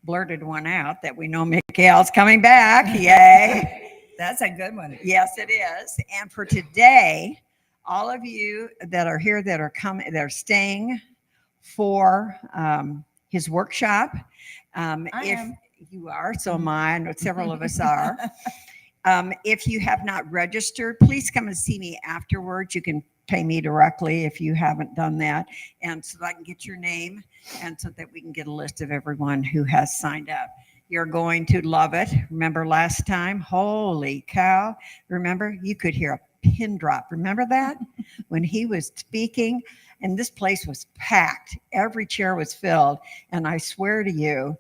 blurted one out that we know Michaiel's coming back. Yay. That's a good one. Yes, it is. And for today, all of you that are here that are coming, that are staying for his workshop. If you are, so am I, and several of us are. If you have not registered, please come and see me afterwards. You can pay me directly if you haven't done that, and so that I can get your name and so that we can get a list of everyone who has signed up. You're going to love it. Remember last time? Holy cow. Remember, you could hear a pin drop. Remember that? When he was speaking, and this place was packed. Every chair was filled, and I swear to you,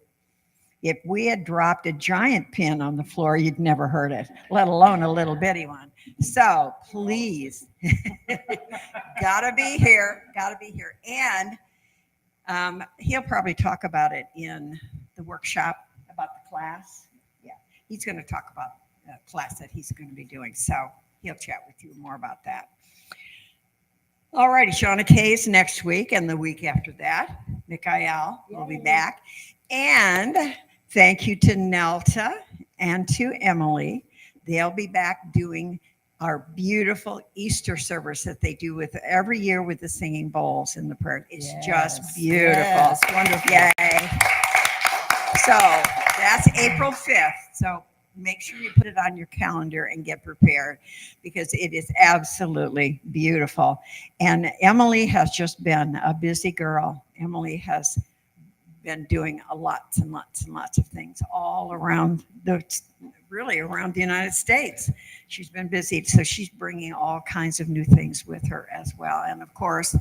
if we had dropped a giant pin on the floor, you'd never heard it, let alone a little bitty one. So please, gotta be here. And he'll probably talk about it in the workshop about the class. Yeah, he's going to talk about the class that he's going to be doing. So he'll chat with you more about that. All righty, Shauna Kay's next week, and the week after that, Michaiel will be back. And thank you to Nelta and to Emily. They'll be back doing our beautiful Easter service that they do with every year with the singing bowls and the prayer. It's just beautiful. Yes, wonderful. Yay. So that's April 5th. So make sure you put it on your calendar and get prepared because it is absolutely beautiful. And Emily has just been a busy girl. Emily has been doing lots and lots and lots of things all around really around the United States. She's been busy, so she's bringing all kinds of new things with her as well. And of course,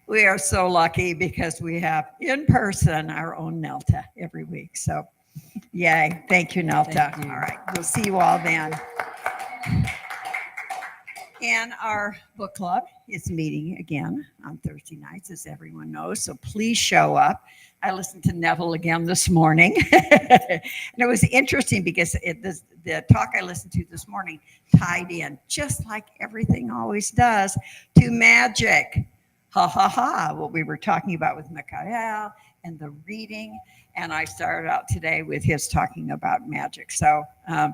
we are so lucky because we have in person our own Nelta every week. So yay. Thank you, Nelta. Thank you. All right. We'll see you all then. And our book club is meeting again on Thursday nights, as everyone knows. So please show up. I listened to Neville again this morning. And it was interesting because the talk I listened to this morning tied in, just like everything always does, to magic. Ha, ha, ha, what we were talking about with Michaiel and the reading. And I started out today with his talking about magic. So I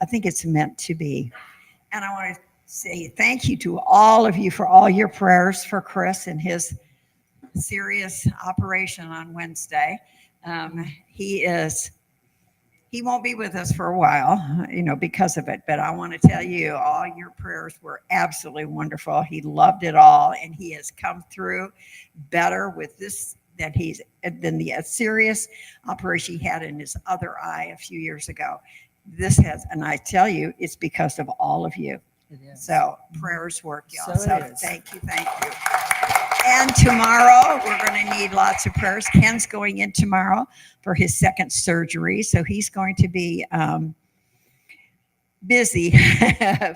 think it's meant to be. And I want to say thank you to all of you for all your prayers for Chris and his serious operation on Wednesday. He is he won't be with us for a while, because of it. But I want to tell you, all your prayers were absolutely wonderful. He loved it all, and he has come through better with this than the serious operation he had in his other eye a few years ago. And I tell you, it's because of all of you. So prayers work, y'all. So thank you. And tomorrow, we're going to need lots of prayers. Ken's going in tomorrow for his second surgery. So he's going to be busy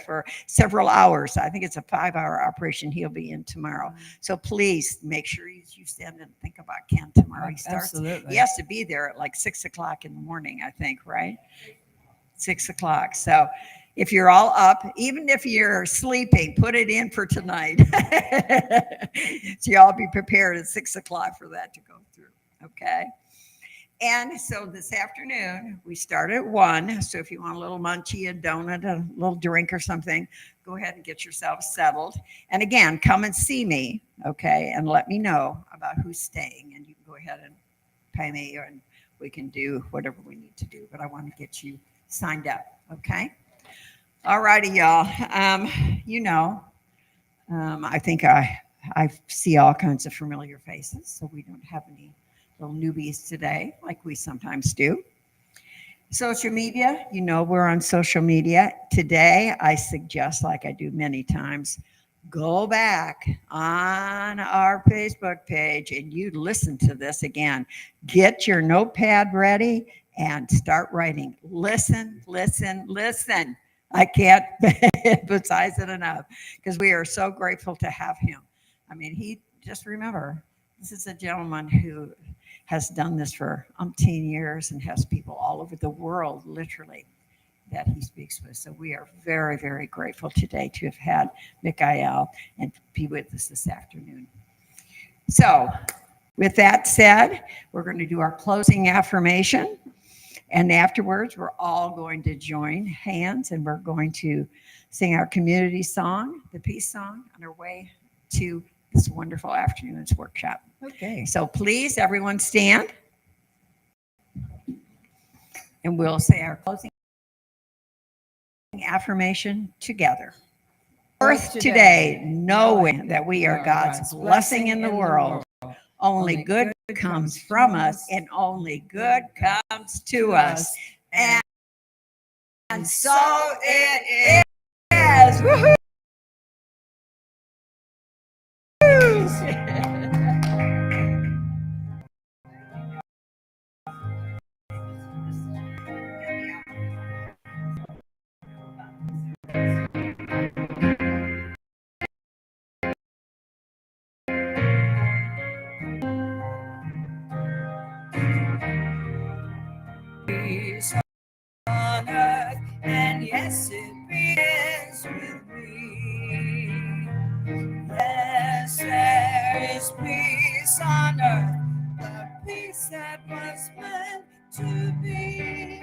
for several hours. I think it's a 5-hour operation he'll be in tomorrow. So please make sure you stand and think about Ken tomorrow. He has to be there at like 6 o'clock in the morning, I think, right? 6 o'clock. So if you're all up, even if you're sleeping, put it in for tonight. So you all be prepared at 6 o'clock for that to go through. Okay. And so this afternoon, we start at 1. So if you want a little munchie, a donut, a little drink or something, go ahead and get yourself settled. And again, come and see me, okay, and let me know about who's staying. And you can go ahead and pay me, and we can do whatever we need to do. But I want to get you signed up, okay? All righty, y'all. I think I see all kinds of familiar faces, so we don't have any little newbies today like we sometimes do. Social media, we're on social media. Today, I suggest, like I do many times, go back on our Facebook page and you listen to this again. Get your notepad ready and start writing. Listen. I can't emphasize it enough because we are so grateful to have him. I mean, remember, this is a gentleman who has done this for umpteen years and has people all over the world, literally, that he speaks with. So we are very, very grateful today to have had Michaiel and be with us this afternoon. So with that said, we're going to do our closing affirmation. And afterwards, we're all going to join hands and we're going to sing our community song, the peace song, on our way to this wonderful afternoon's workshop. Okay. So please, everyone stand. And we'll say our closing affirmation together. Earth today, knowing that we are God's blessing in the world. Only good comes from us and only good comes to us. And so it is. Woohoo! Peace on earth, and yes, it begins with me. Yes, there is peace on earth, the peace that was meant to be.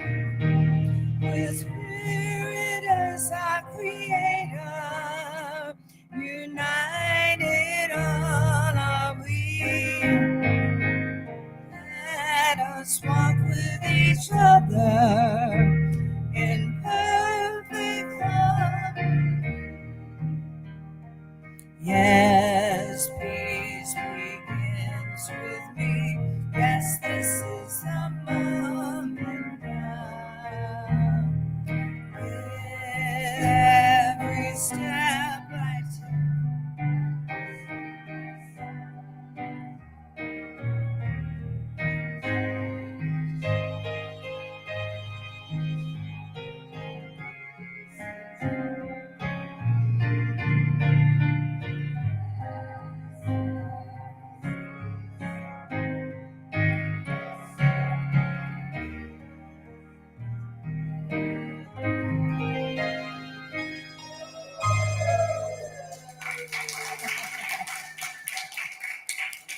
With Spirit as our Creator, united all are we. Let us walk with each other in perfect harmony. Yes, peace begins with me. Yes, this is the moment now. With every step I take,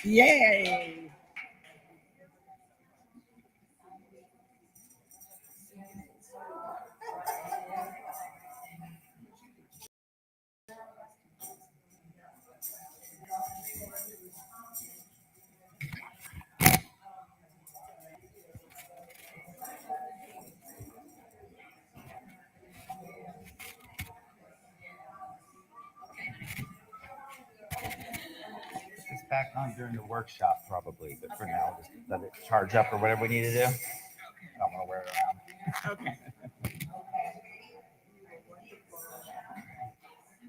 yay! back on during the workshop probably, but for now, just let it charge up or whatever we need to do. I don't want to wear it around. Okay.